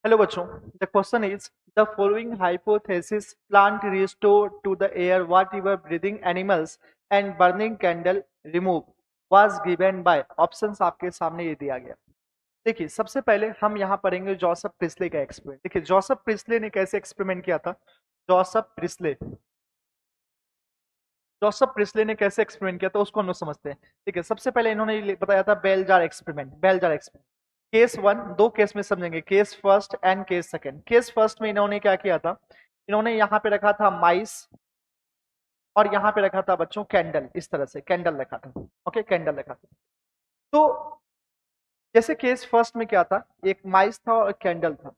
Hello बच्चों, the question is the following hypothesis plant restore to the air whatever breathing animals and burning candle remove was given by options आपके सामने ये दिया गया। देखिए, सबसे पहले हम यहाँ पढ़ेंगे जोसेफ प्रिस्ले का एक्सपेरिमेंट। देखिए, जोसेफ प्रिस्ले ने कैसे एक्सपेरिमेंट किया था। जोसेफ प्रिस्ले जोसेफ प्रिस्ले ने कैसे एक्सपेरिमेंट किया था उसको हम लोग समझते हैं। ठीक है, सबसे पहले इन्होंने ये बताया था bell jar experiment. Case one, दो केस में समझेंगे, case first and case second. Case first में इन्होंने क्या किया था, इन्होंने यहाँ पे रखा था माइस और यहाँ पे रखा था बच्चों कैंडल। इस तरह से कैंडल रखा था। ओके, कैंडल रखा था। तो जैसे केस फर्स्ट में क्या था, एक माइस था और कैंडल था।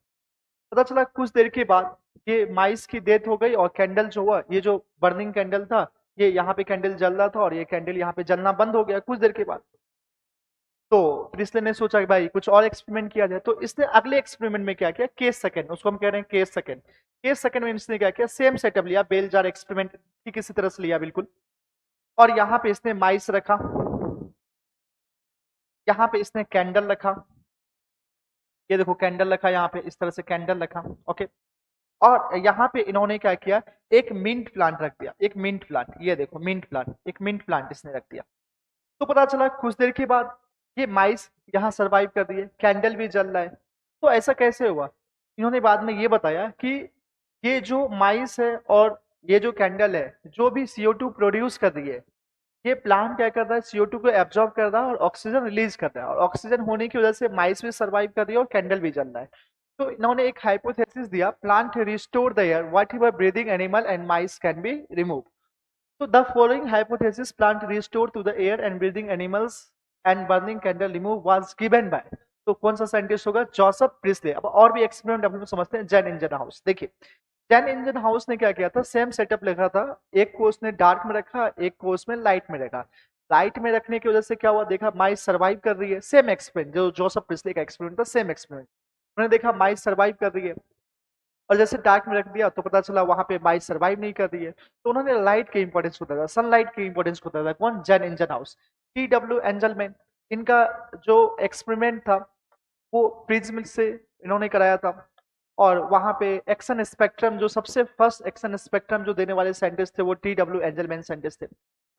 पता चला कुछ देर के बाद ये माइस की डेथ हो गई और कैंडल जो हुआ, ये जो बर्निंग कैंडल था, ये यहाँ पे कैंडल जल रहा था और ये कैंडल यहाँ पे जलना बंद हो गया कुछ देर के बाद। तो प्रिस्ले ने सोचा कि भाई कुछ और एक्सपेरिमेंट किया जाए। तो इसने अगले एक्सपेरिमेंट में क्या किया, केस सेकंड, उसको हम कह रहे हैं केस सेकंड। केस सेकंड में इसने क्या किया, सेम सेटअप लिया, बेल जार एक्सपेरिमेंट ठीक इसी तरह से लिया बिल्कुल। और यहाँ पे इसने माइस रखा, यहाँ पे इसने कैंडल रखा, ये देखो कैंडल रखा, यहाँ पे इस तरह से कैंडल रखा। ओके, और यहाँ पे इन्होंने क्या किया, एक मिंट प्लांट रख दिया, एक मिंट प्लांट, ये देखो मिंट प्लांट, एक मिंट प्लांट इसने रख दिया। तो पता चला कुछ देर के बाद ये माइस यहाँ सरवाइव कर रही है, कैंडल भी जल रहा है। तो ऐसा कैसे हुआ, इन्होंने बाद में ये बताया कि ये जो माइस है और ये जो कैंडल है, जो भी CO2 प्रोड्यूस कर रही है, ये प्लांट क्या कर रहा है, CO2 को एब्जॉर्ब कर रहा है और ऑक्सीजन रिलीज कर रहा है, और ऑक्सीजन होने की वजह से माइस भी सर्वाइव कर रही है और कैंडल भी जल रहा है। तो इन्होंने एक हाइपोथेसिस दिया, plant restore the air whatever breathing animal and mice can be remove. So the following hypothesis plant restored to the air and breathing animals and burning candle remove was given by, तो कौन सा scientist होगा, Joseph Presley. अब और भी experiment हम लोग समझते हैं। जैन इंजन हाउस, देखिए जैन इंजन हाउस ने क्या किया था, सेम सेटअप लिखा था, एक को उसने डार्क में रखा, एक को उसमें लाइट में रखा। लाइट में रखने की वजह से क्या हुआ, देखा माइस सर्वाइव कर रही है। सेम एक्सपेरिमेंट जो जोसेफ प्रिस्ले का एक्सपेरिमेंट था, सेम एक्सपेरिमेंट। उन्होंने देखा माइस सर्वाइव कर रही है, और जैसे डार्क में रख दिया तो पता चला वहां पे माइस सर्वाइव नहीं कर रही है। तो उन्होंने लाइट के इंपॉर्टेंस को बताया, सनलाइट के इंपॉर्टेंस को बताया। कौन, Jain engine house, TW Angelman. इनका जो एक्सपेरिमेंट था वो प्रिज्म से इन्होंने कराया था। और वहां पे एक्शन स्पेक्ट्रम, जो सबसे फर्स्ट एक्शन स्पेक्ट्रम जो देने वाले साइंटिस्ट थे वो TW एंजलमैन साइंटिस्ट थे।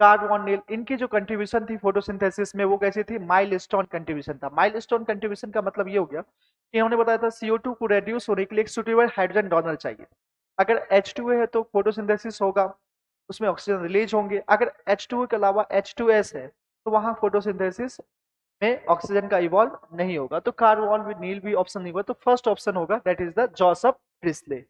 कार्ल वॉन नील, इनकी जो कंट्रीब्यूशन थी फोटोसिंथेसिस में वो कैसी थी, माइलस्टोन कंट्रीब्यूशन था। माइलस्टोन कंट्रीब्यूशन का मतलब ये हो गया कि उन्होंने बताया था CO2 को रेड्यूस होने के लिए एक सुटेबल हाइड्रोजन डोनर चाहिए। अगर H2A है तो फोटोसिंथेसिस होगा, उसमें ऑक्सीजन रिलीज होंगे। अगर H2A के अलावा H2S है तो वहां फोटोसिंथेसिस में ऑक्सीजन का इवॉल्व नहीं होगा। तो कार्ल वॉन नील भी ऑप्शन नहीं हुआ, तो फर्स्ट ऑप्शन होगा that is the Joseph Presley.